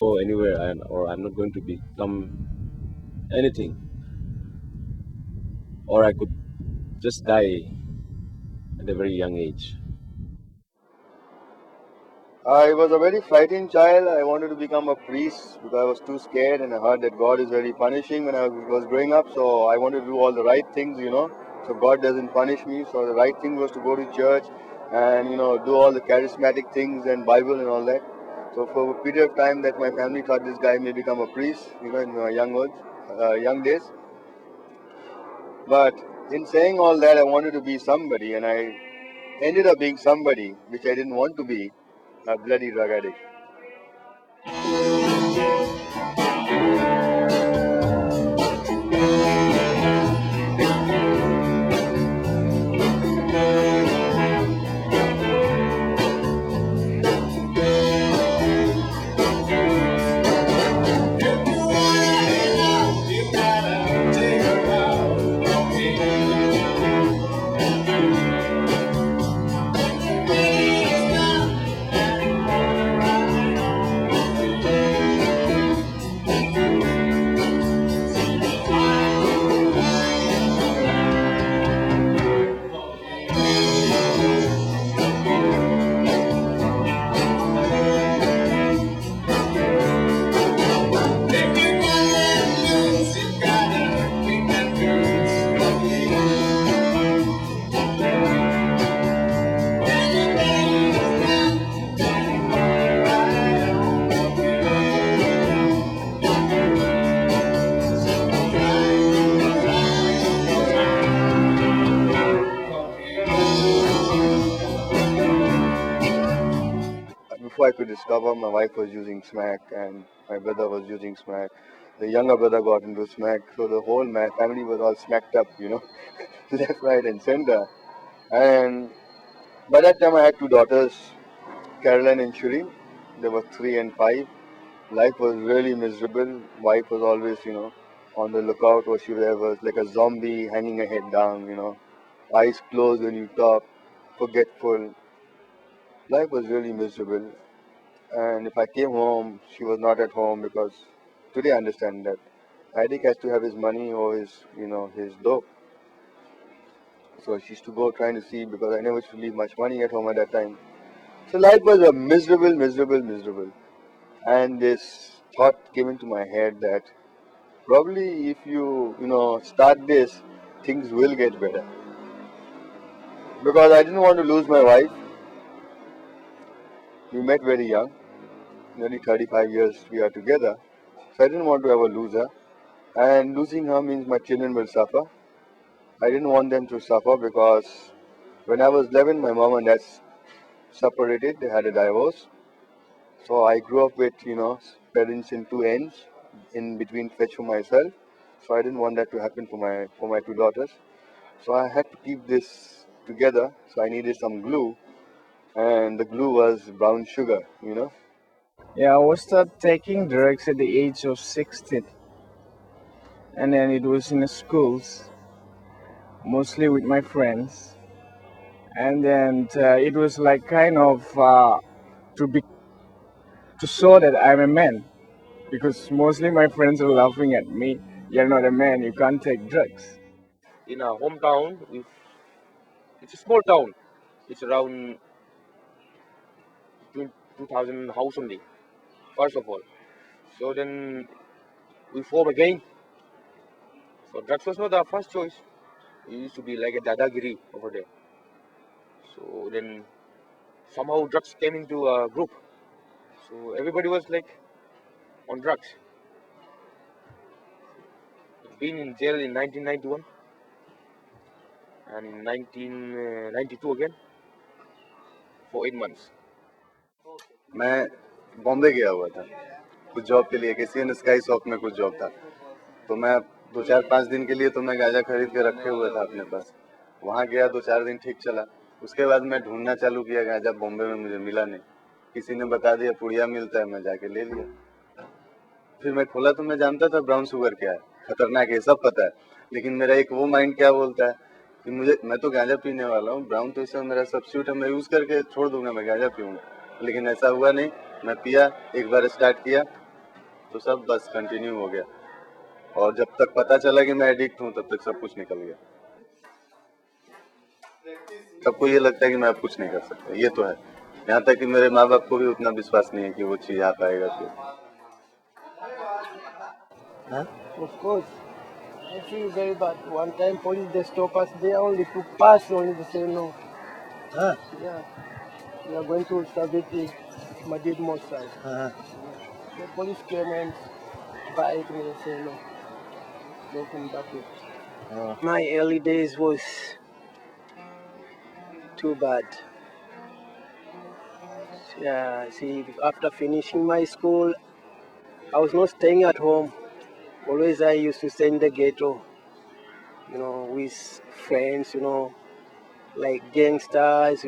go anywhere, or I'm not going to become anything, or I could just die at a very young age. I was a very frightened child. I wanted to become a priest because I was too scared, and I heard that God is very punishing when I was growing up. So I wanted to do all the right things. So God doesn't punish me. So the right thing was to go to church and do all the charismatic things and Bible and all that. So for a period of time, that my family thought this guy may become a priest, in my young days. But in saying all that, I wanted to be somebody, and I ended up being somebody which I didn't want to be, a bloody drug addict. Before I could discover, my wife was using smack and my brother was using smack. The younger brother got into smack, so the whole family was all smacked up, left, right, and center. And by that time, I had two daughters, Caroline and Shuri. They were 3 and 5. Life was really miserable. Wife was always, on the lookout, or she was like a zombie hanging her head down, eyes closed when you talk, forgetful. Life was really miserable. And if I came home, she was not at home because today I understand that addict has to have his money or his dope. So she used to go trying to see because I never used to leave much money at home at that time. So life was a miserable, miserable, miserable. And this thought came into my head that probably if you start this, things will get better. Because I didn't want to lose my wife. We met very young, nearly 35 years we are together. So I didn't want to ever lose her. And losing her means my children will suffer. I didn't want them to suffer because when I was 11, my mom and dad separated. They had a divorce. So I grew up with parents in two ends, in between fetch for myself. So I didn't want that to happen for my two daughters. So I had to keep this together. So I needed some glue, and the glue was brown sugar. Yeah, I was start taking drugs at the age of 16, and then it was in the schools, mostly with my friends, and then it was like kind of to be to show that I'm a man, because mostly my friends were laughing at me. You're not a man. You can't take drugs. In our hometown, it's a small town. It's around 2,000 house only, first of all. So then we form a gang. So drugs was not our first choice. It used to be like a dadagiri over there. So then somehow drugs came into a group. So everybody was like on drugs. Been in jail in 1991 and in 1992 again for 8 months. मैं बॉम्बे गया हुआ था कुछ job के लिए, किसी ने sky shop में कुछ जॉब था। तो मैं 2-4-5 दिन के लिए तो मैं गांजा खरीद के रखे हुए था अपने पास। वहाँ गया, 2-4 दिन ठीक चला। उसके बाद मैं ढूंढना चालू किया गांजा, बॉम्बे में मुझे मिला नहीं। किसी ने बता दिया पुड़िया मिलता है, मैं जाके ले लिया। फिर मैं खोला तो मैं जानता था ब्राउन शुगर क्या है, खतरनाक है, सब पता है। लेकिन मेरा एक वो माइंड क्या बोलता है कि मैं तो गांजा पीने वाला हूँ, ब्राउन तो इससे मेरा सब्स्टिट्यूट है, मैं यूज करके छोड़ दूंगा, मैं गांजा पीऊंगा। लेकिन ऐसा हुआ नहीं। मैं पिया, एक बार स्टार्ट किया, तो सब बस कंटिन्यू हो गया और जब तक पता चला कि मैं एडिक्ट हूँ तब तक सब कुछ निकल गया। सबको ये लगता है कि मैं अब कुछ नहीं कर सकता, ये तो है। यहाँ तक कि मेरे माँ बाप को भी उतना विश्वास नहीं है कि वो चीज आ पाएगा फिर। Of course, I feel very bad. One time police they stop us there only to pass, only to say no. Yeah, we are going to Saviti, Madid Mosai. The police came and bite me and say no. Don't come back here. My early days was too bad. Yeah, see, after finishing my school, I was not staying at home. Always I used to stay in the ghetto, with friends, like gangsters,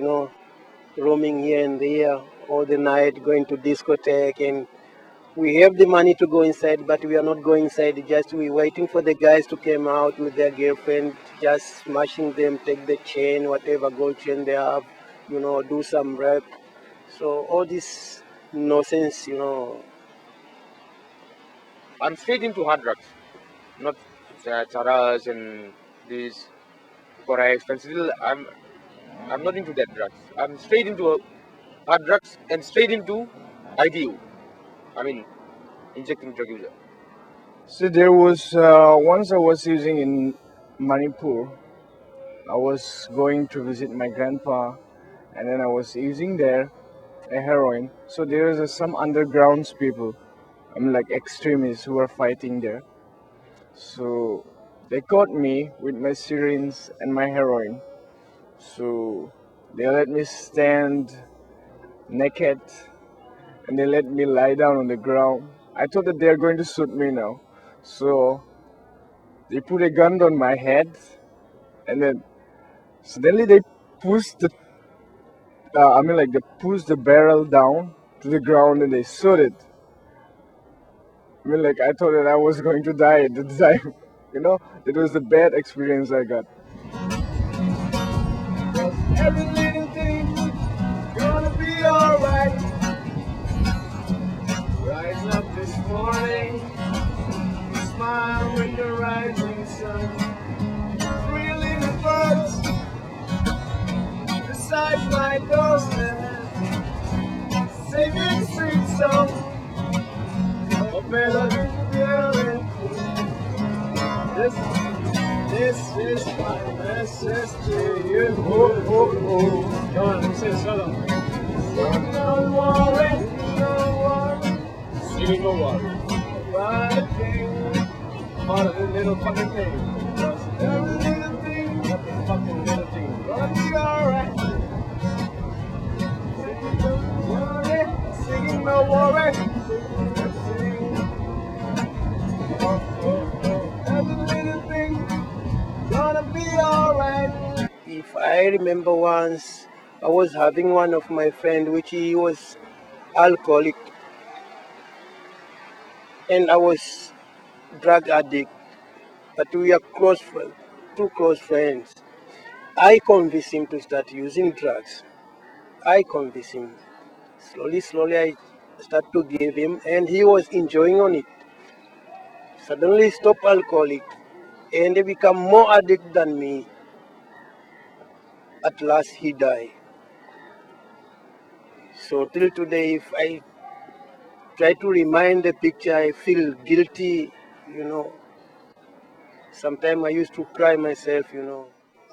roaming here and there all the night, going to discotheque, and we have the money to go inside, but we are not going inside. Just we waiting for the guys to come out with their girlfriend, just smashing them, take the chain, whatever gold chain they have, do some rap. So all this nonsense, I'm straight into hard drugs, not charas and these corrects. And still, I'm not into that drugs. I'm straight into hard drugs and straight into IDU. I mean, injecting drug user. So there was once I was using in Manipur. I was going to visit my grandpa, and then I was using there a heroin. So there is some underground people, I mean like extremists who are fighting there. So they caught me with my syringe and my heroin. So they let me stand naked and they let me lie down on the ground. I thought that they are going to shoot me now. So they put a gun on my head and then suddenly they pushed the they pushed the barrel down to the ground and they shot it. I thought that I was going to die at the time. That was the bad experience I got. Every little thing gonna be alright. Rise up this morning, smile with the rising sun. Three little birds beside my doorstep, singing sweet song, a melody feeling. This is my message to you. Oh, oh, oh. Come on, say solo. No worry, no worry. Singing no worry. About a thing. About a little fucking thing. Just every little thing. Every fucking little thing. Gonna be alright. Singing no worry. Singing no worry. Sing. Oh, oh, oh. Every little thing. Gonna be alright. If I remember once, I was having one of my friend, which he was alcoholic, and I was drug addict, but we are two close friends. I convinced him to start using drugs. I convinced him. Slowly, slowly, I start to give him, and he was enjoying on it. Suddenly, stop alcoholic, and he become more addict than me. At last, he died. So till today, if I try to remind the picture, I feel guilty, you know. Sometimes I used to cry myself.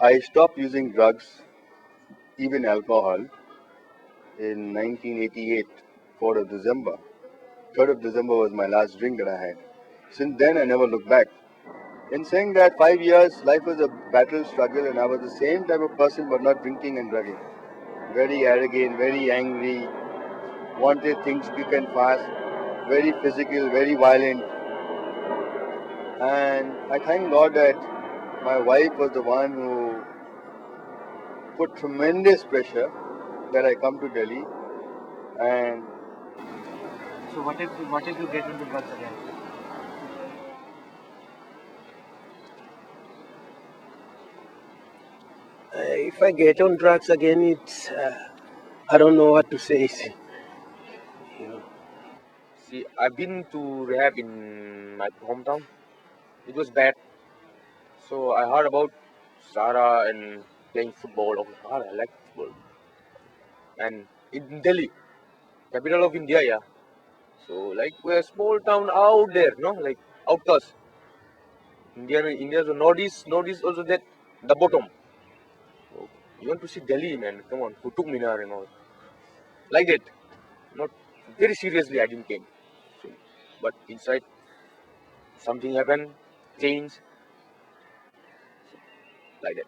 I stopped using drugs, even alcohol, in 1988, 4th of December. 3rd of December was my last drink that I had. Since then, I never looked back. In saying that, 5 years, life was a battle struggle, and I was the same type of person, but not drinking and drugging. Very arrogant, very angry, wanted things quick and fast, very physical, very violent. And I thank God that my wife was the one who put tremendous pressure that I come to Delhi. And So what if you get into drugs again? If I get on drugs again, I don't know what to say. See, I've been to rehab in my hometown. It was bad. So I heard about Sara and playing football. Oh, I like football. And in Delhi, capital of India, yeah. So like we're a small town out there, no? Like outcasts. India's the northeast also that the bottom. So you want to see Delhi, man? Come on, Qutub Minar and all. Like that. Not very seriously, I didn't came. So, but inside something happened, change, like that.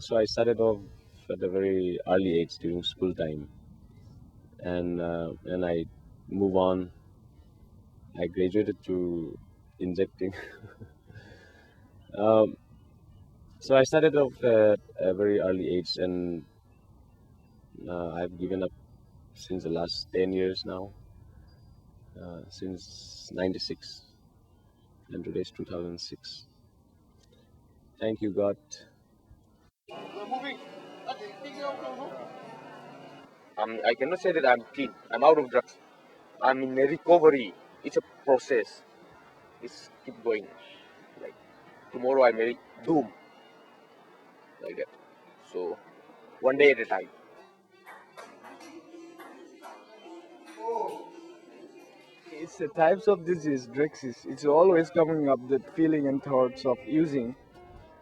So I started off at a very early age during school time, and I move on. I graduated to injecting. um, so I started off at a very early age, and I've given up since the last 10 years now, since '96, and today's 2006. Thank you, God. I cannot say that I'm clean. I'm out of drugs. I'm in a recovery. It's a process. It's keep going. Like tomorrow I may doom like that. So one day at a time. It's the types of disease, drugs it's always coming up that feeling and thoughts of using.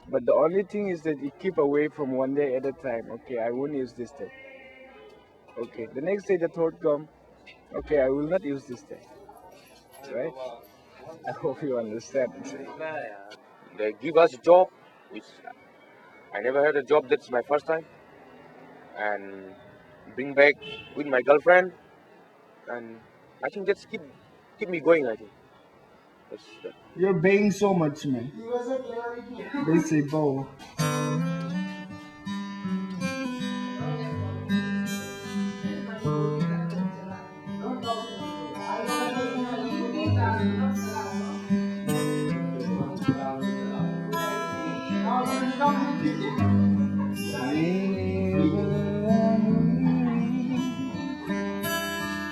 But the only thing is that you keep away from one day at a time. Okay, I won't use this day. Okay, the next day the thought come. Okay, I will not use this day. Right? I hope you understand. They give us a job, which I never had a job. That's my first time, and bring back with my girlfriend, and I think that's keep me going. I think. That's, You're baying so much, man. They say bow.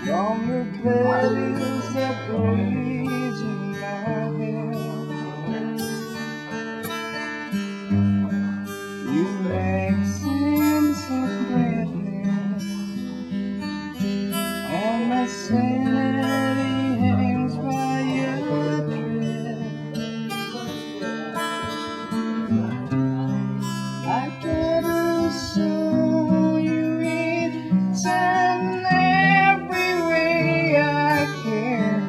From the bells that rage in my head, with accents of gladness, and my sanity hangs by a thread. I gotta show you each and every way I can.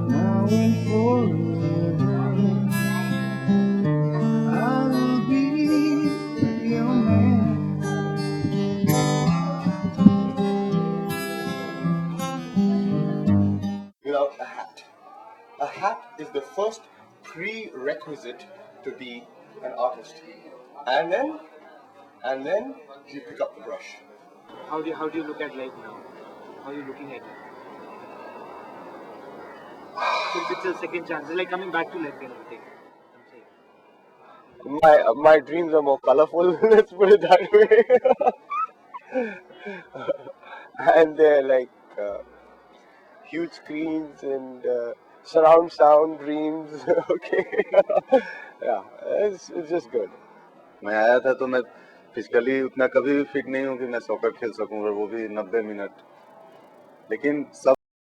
Now and forever, I will be your man. Without a hat. A hat is the first prerequisite to be an artist. And then you pick up the brush. How do you look at life now? How are you looking at it? So it's a second chance. It's like coming back to life kind of thing. I'm saying. My dreams are more colorful, let's put it that way. And they're like huge screens and surround sound dreams. Okay. Yeah, it's just good. मैं आया था तो मैं physically उतना कभी भी fit नहीं हूँ कि मैं सॉकर खेल सकूँ और वो भी 90 मिनट लेकिन सब